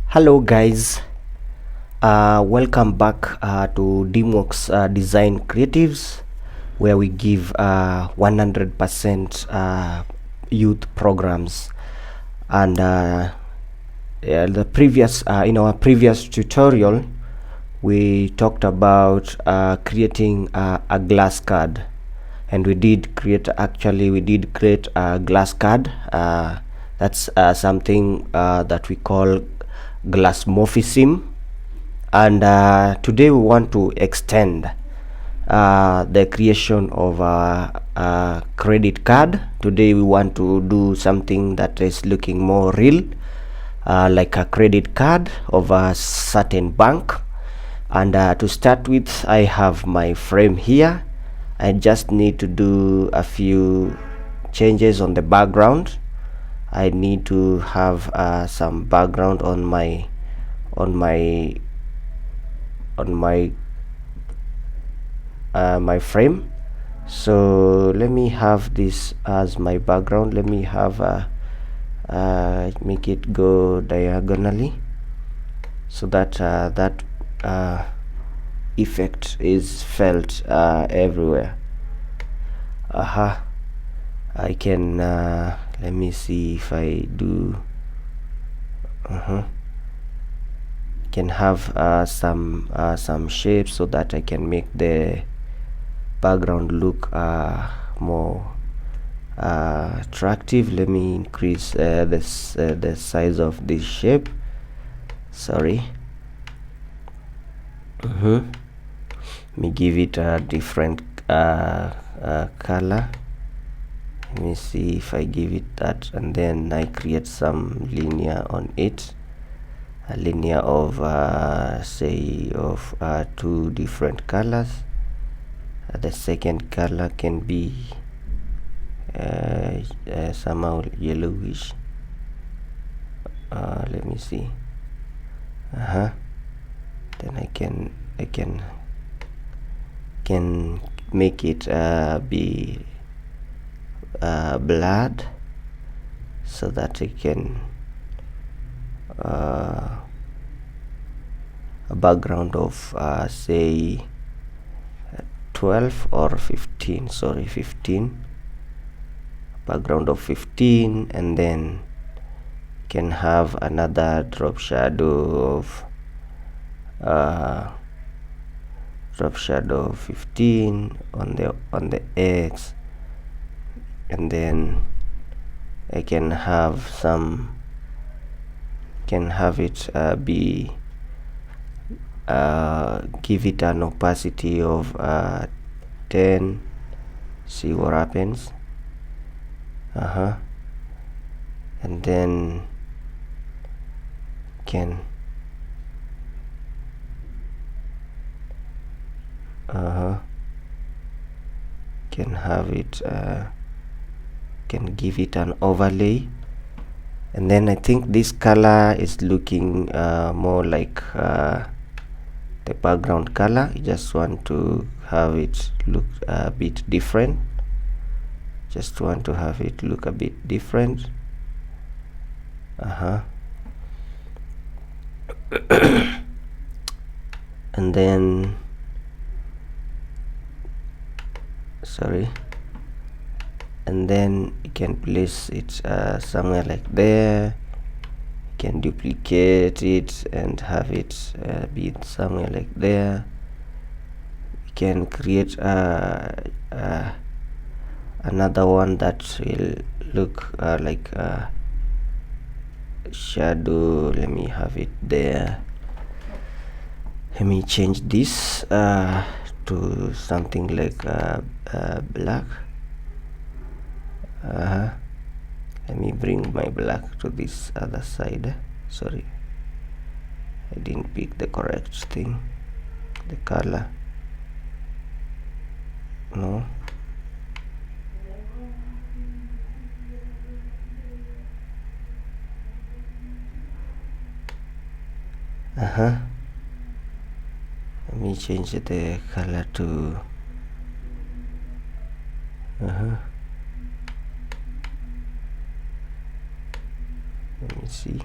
Hello guys, welcome back to DreamWorks Design Creatives, where we give 100% youth programs. And the previous in our previous tutorial, we talked about creating a glass card, and we did create a glass card. That's something that we call Glassmorphism, and today we want to extend the creation of a credit card. Today we want to do something that is looking more real, like a credit card of a certain bank. And to start with, I have my frame here. I just need to do a few changes on the background. I need to have some background on my my frame. So let me have this as my background. Let me have make it go diagonally so that that effect is felt everywhere. I can let me see if I do can have some shapes so that I can make the background look more attractive. Let me increase the size of this shape. Sorry. Let me give it a different color. Let me see if I give it that, and then I create some linear on it, a linear of say of two different colors. The second color can be somehow yellowish. Let me see. Then I can make it be blurred so that it can a background of say 12 or 15, sorry, 15, background of 15, and then can have another drop shadow of 15 on the X, and then I can have it be give it an opacity of 10. See what happens. And then can have it can give it an overlay, and then I think this color is looking more like the background color. I just want to have it look a bit different. And then and then you can place it somewhere like there. You can duplicate it and have it be somewhere like there. You can create another one that will look like shadow. Let me have it there. Let me change this to something like black. Let me bring my black to this other side. Sorry, I didn't pick the correct thing, the color. No. Let me change the color to let me see.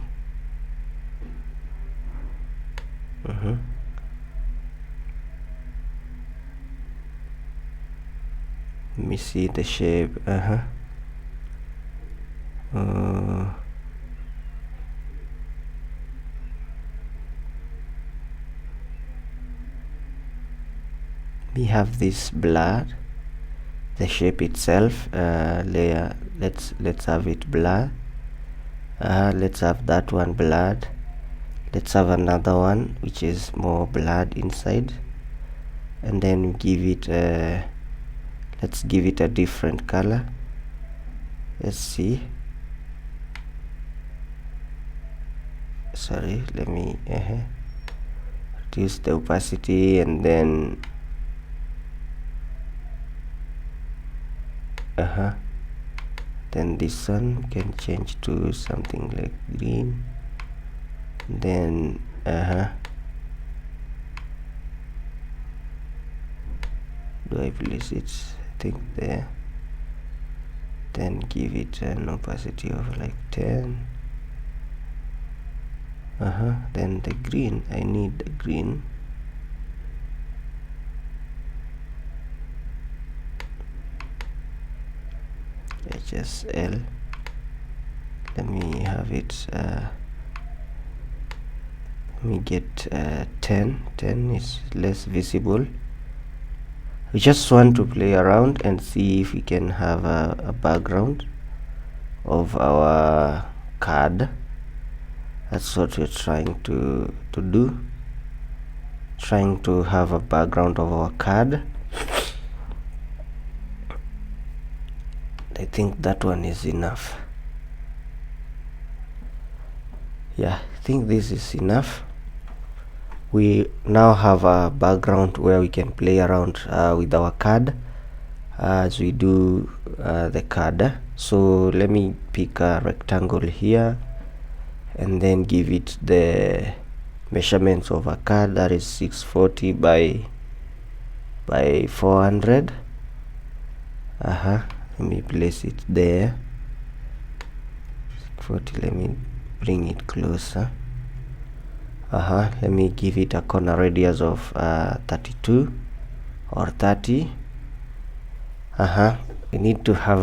Let me see the shape. We have this blur, the shape itself, layer. Let's have it blur. Let's have that one blurred. Let's have another one which is more blurred inside, and then give it let's give it a different color. Let's see. Sorry, let me reduce the opacity, and then then this one can change to something like green. Then do I place it? I think there. Then give it an opacity of like 10. Then the green, I need the green. HSL. Let me have it. Let me get 10. 10 is less visible. We just want to play around and see if we can have a background of our card. That's what we're trying to do. Trying to have a background of our card. I think that one is enough. Yeah, I think this is enough. We now have a background where we can play around with our card as we do the card. So let me pick a rectangle here and then give it the measurements of a card, that is 640 by 400. Let me place it there. 640. Let me bring it closer. Let me give it a corner radius of 32 or 30. We need to have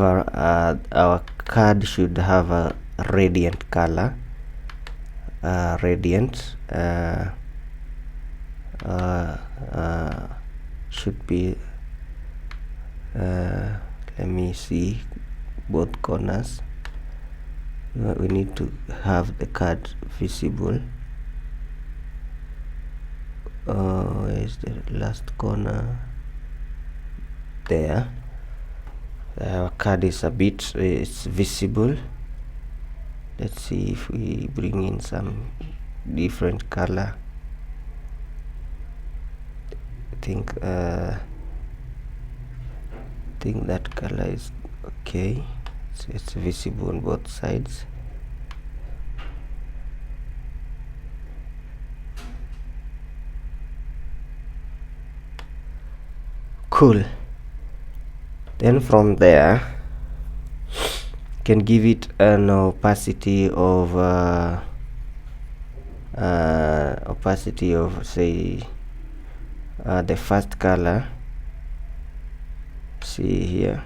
our card should have a radiant color. Radiant should be let me see both corners. We need to have the card visible. Where is the last corner? There. Our card is a bit, it's visible. Let's see if we bring in some different color. I think that color is okay. So it's visible on both sides. Cool. Then from there, can give it an opacity of say the first color. See here,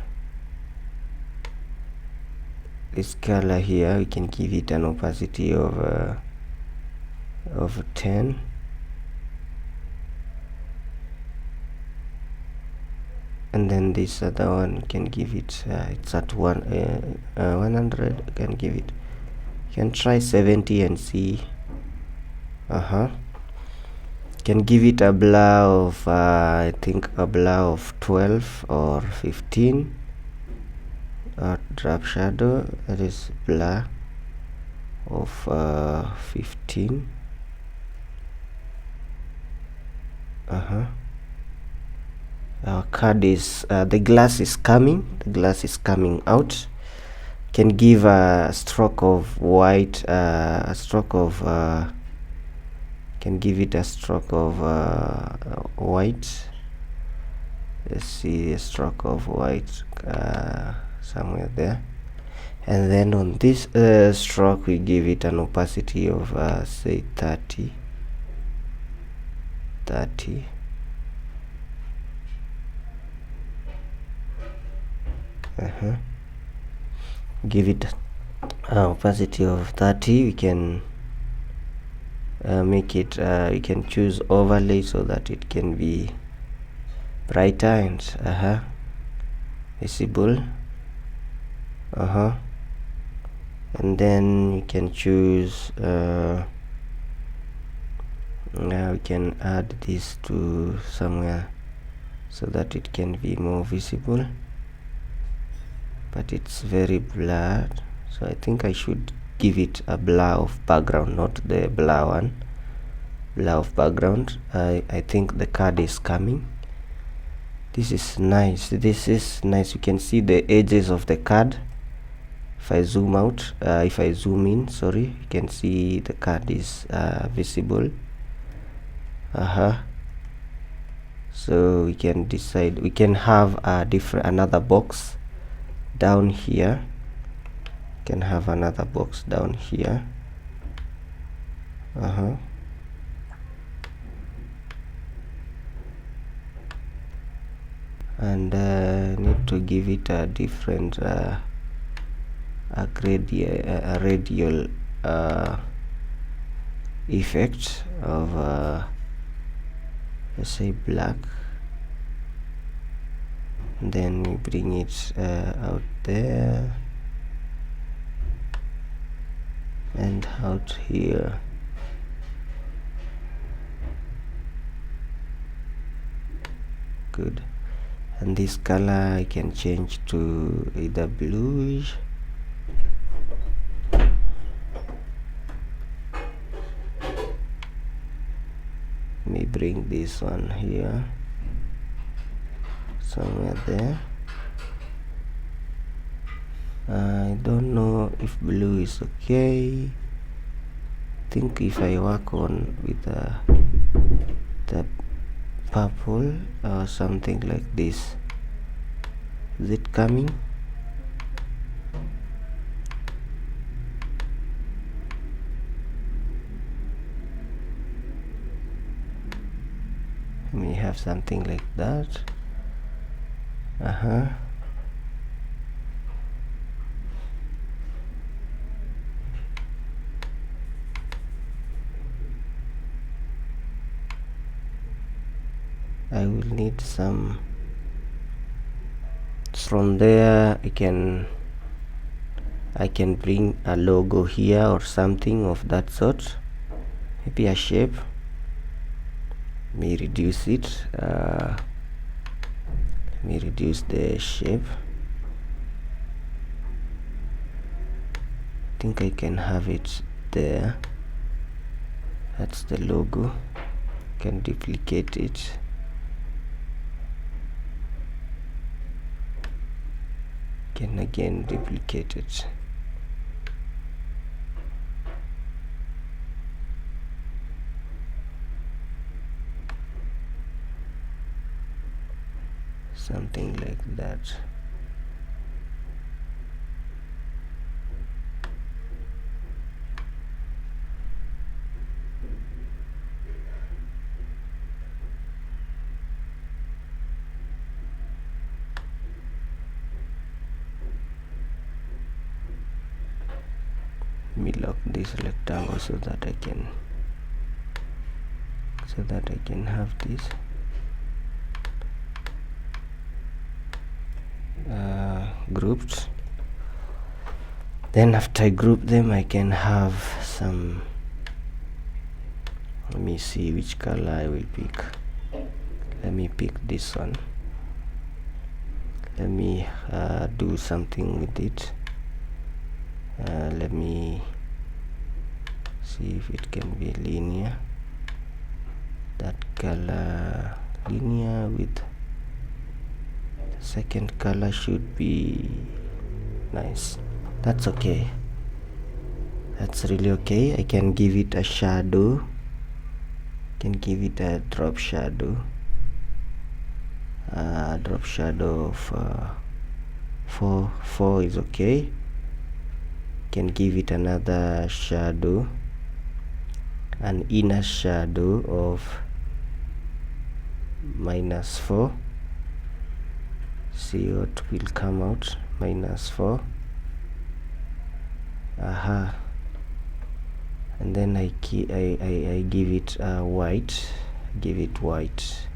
this color here, we can give it an opacity of 10. And then this other one can give it it's at 100. Can give it, can try 70 and see. Can give it a blur of I think a blur of 12 or 15. Drop shadow, that is blur of 15. Our card is the glass is coming out. Can give a stroke of white, can give it a stroke of white. Let's see, a stroke of white somewhere there, and then on this stroke we give it an opacity of say 30. 30. Give it opacity of 30. We can make it, we can choose overlay so that it can be brighter and visible. And then you can choose now we can add this to somewhere so that it can be more visible, but it's very blurred, so I think I should give it a blur of background, not the blur one. Blur of background. I think the card is coming. This is nice. This is nice. You can see the edges of the card. If I zoom out, if I zoom in, sorry, you can see the card is visible. So we can decide, we can have a different, another box down here. We can have another box down here. And need to give it a different a radial effect of let's say black, and then we bring it out there and out here. Good. And this color I can change to either bluish. Let me bring this one here, somewhere there. I don't know if blue is okay. I think if I work on with the purple or something like this, is it coming? We have something like that. I will need some. From there I can bring a logo here or something of that sort, maybe a shape. Let me reduce it. Let me reduce the shape. I think I can have it there. That's the logo. Can duplicate it. Can again duplicate it. Something like that. Let me lock this rectangle so that I can have this grouped. Then after I group them, I can have some, let me see which color I will pick. Let me pick this one. Let me do something with it. Let me see if it can be linear. That color linear with the second color should be nice. That's okay. That's really okay. I can give it a shadow. Can give it a drop shadow. Drop shadow of 4 is okay. Can give it another shadow, an inner shadow of -4. See what will come out. -4. And then I give it white. Give it white.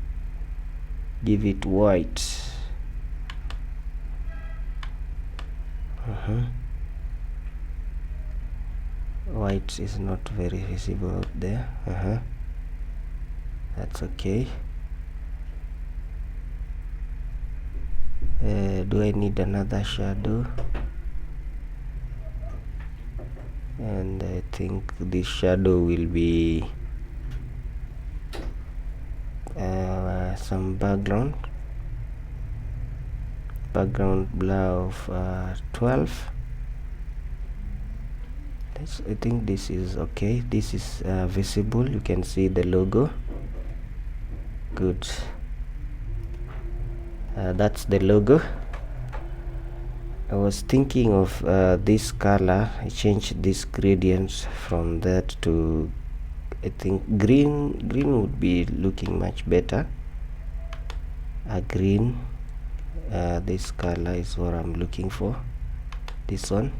White is not very visible out there. That's okay. Do I need another shadow? And I think this shadow will be some background blur of 12. I think this is okay. This is visible. You can see the logo. Good. That's the logo. I was thinking of this color. I changed this gradient from that to, I think green would be looking much better. Green. This color is what I'm looking for. This one.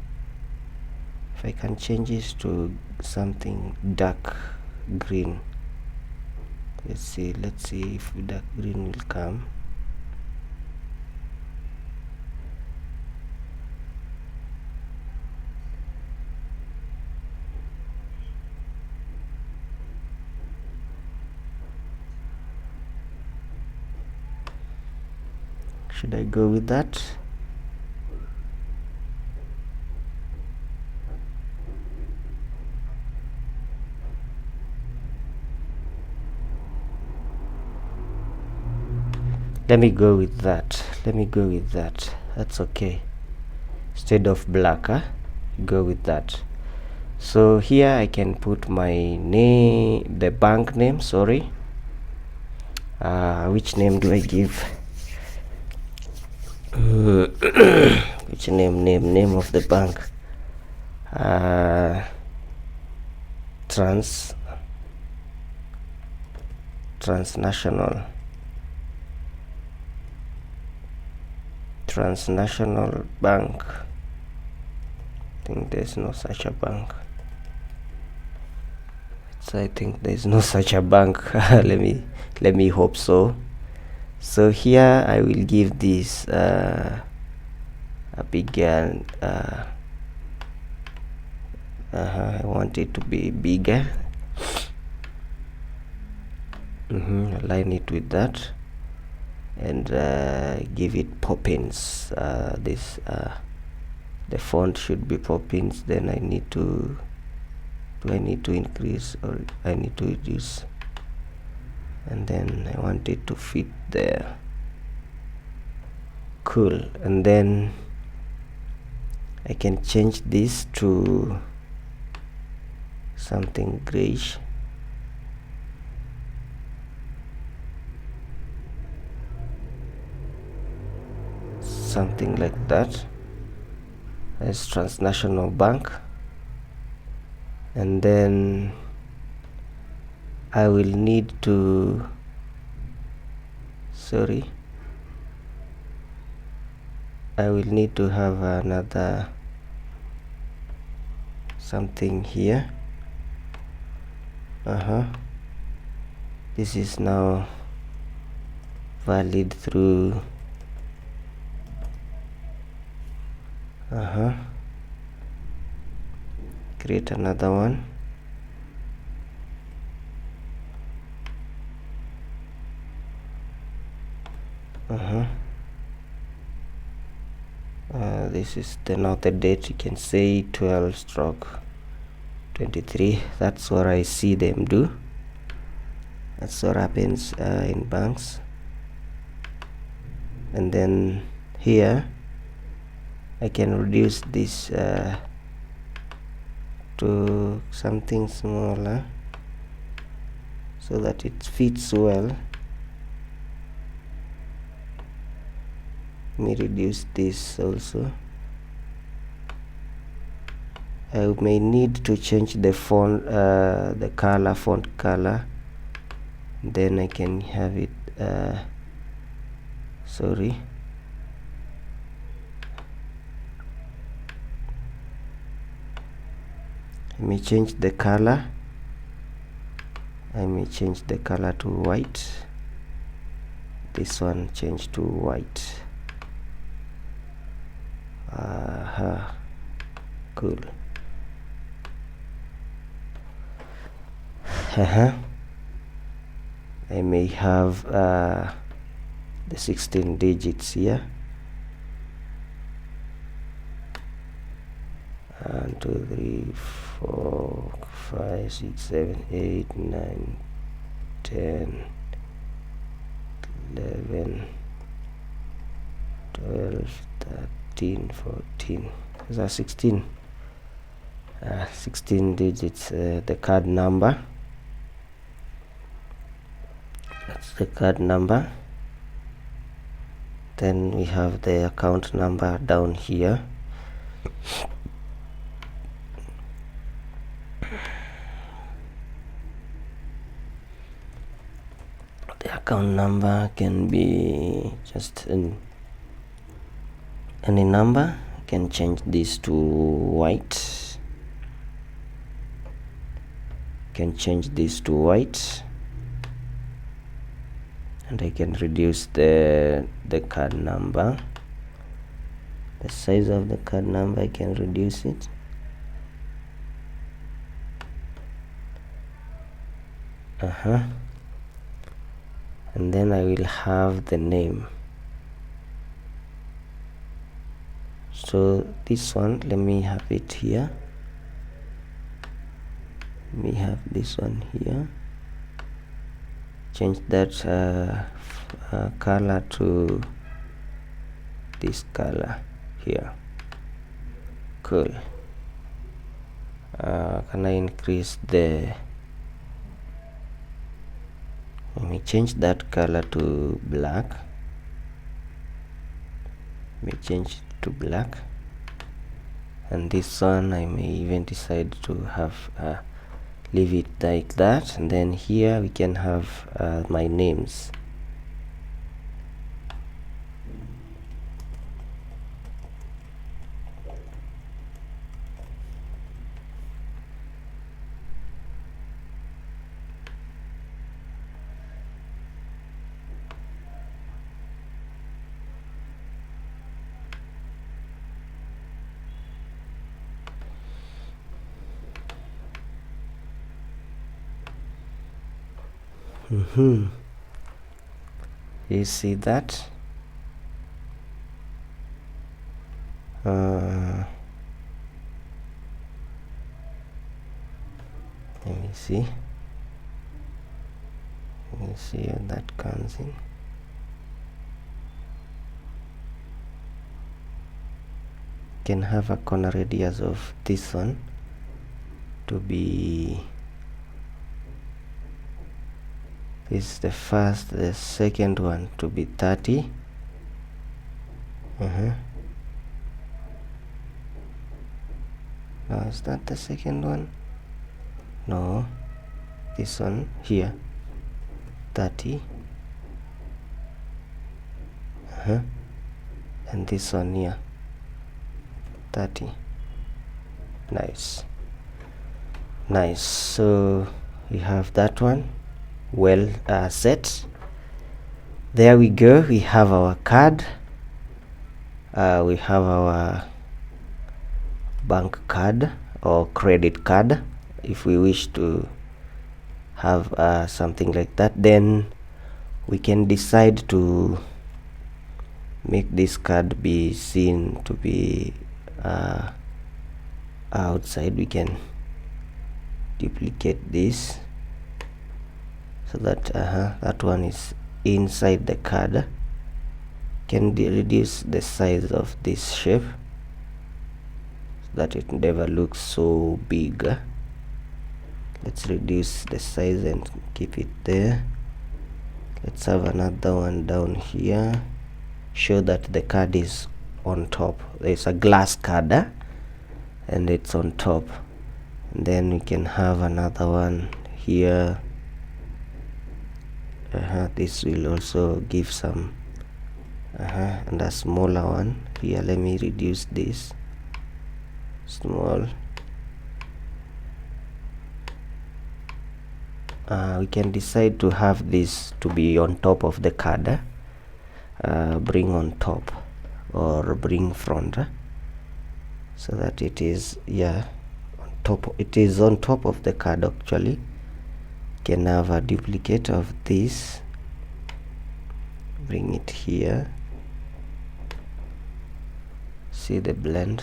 If I can change this to something dark green. Let's see if dark green will come. Should I go with that? Let me go with that. That's okay. Instead of black, go with that. So here I can put my name, the bank name, sorry. Which name do I give? Which name of the bank? Transnational Bank. I think there's no such a bank. I think there's no such a bank. let me hope so. So here I will give this a bigger. I want it to be bigger. Align it with that, and give it Poppins. The font should be Poppins. Then I need to. Do I need to increase or I need to reduce? And then I want it to fit there. Cool. And then I can change this to something grayish. Something like that. As Transnational Bank. And then I will need to have another something here. This is now valid through create another one. This is now the date. You can say 12/23. That's what I see them do. That's what happens in banks. And then here I can reduce this to something smaller so that it fits well. Let me reduce this also. I may need to change the font, the font color. Then I can have it sorry, let me change the color. I may change the color to white. This one change to white. Cool. I may have the 16 digits here. 1 2 3 4 5 6 7 8 9 10 11 12 13 14. These are 16 digits. The card number, that's the card number. Then we have the account number down here. The account number can be just any number. I can change this to white. Can change this to white, and I can reduce the card number. The size of the card number, I can reduce it. And then I will have the name. So this one, let me have it here. Let me have this one here. Change that color to this color here. Cool. Can I increase the, let me change that color to black. Let me change it to black. And this one I may even decide to have leave it like that. And then here we can have my names. You see that? Let me see. Let me see how that comes in. Can have a corner radius of this one to be, this is the first, the second one to be 30. Now is that the second one? No, this one here 30. And this one here 30. Nice. So we have that one well set. There we go. We have our card. We have our bank card or credit card. If we wish to have something like that, then we can decide to make this card be seen to be outside. We can duplicate this so that that one is inside the card. Can reduce the size of this shape so that it never looks so big. Let's reduce the size and keep it there. Let's have another one down here. Show that the card is on top. There's a glass card and it's on top. And then we can have another one here. This will also give some and a smaller one here. Let me reduce this small. We can decide to have this to be on top of the card. Bring on top or bring front, so that it is on top. It is on top of the card actually. Can have a duplicate of this, bring it here, see the blend,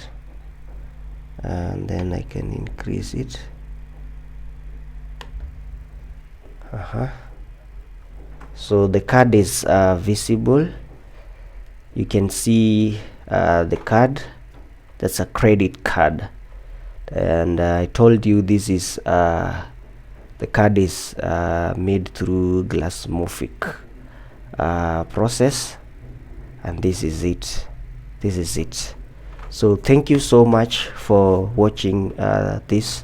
and then I can increase it. So the card is visible. You can see the card. That's a credit card, and I told you this is the card is made through Glassmorphic process, and this is it. So thank you so much for watching this.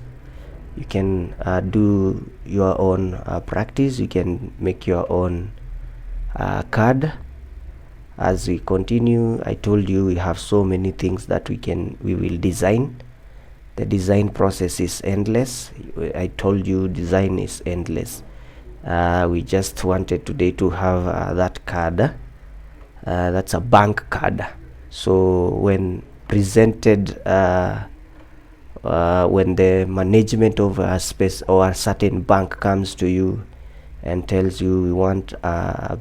You can do your own practice. You can make your own card. As we continue, I told you we have so many things that we will design. The design process is endless. I told you design is endless. We just wanted today to have that card. That's a bank card. So when presented, when the management of a space or a certain bank comes to you and tells you we want a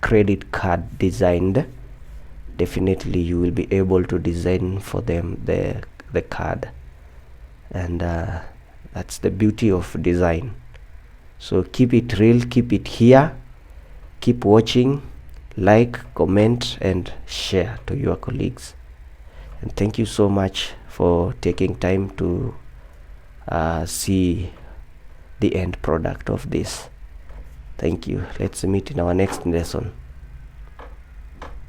credit card designed, definitely you will be able to design for them the card. And that's the beauty of design. So keep it real, keep it here, keep watching, like, comment and share to your colleagues. And thank you so much for taking time to see the end product of this. Thank you. Let's meet in our next lesson.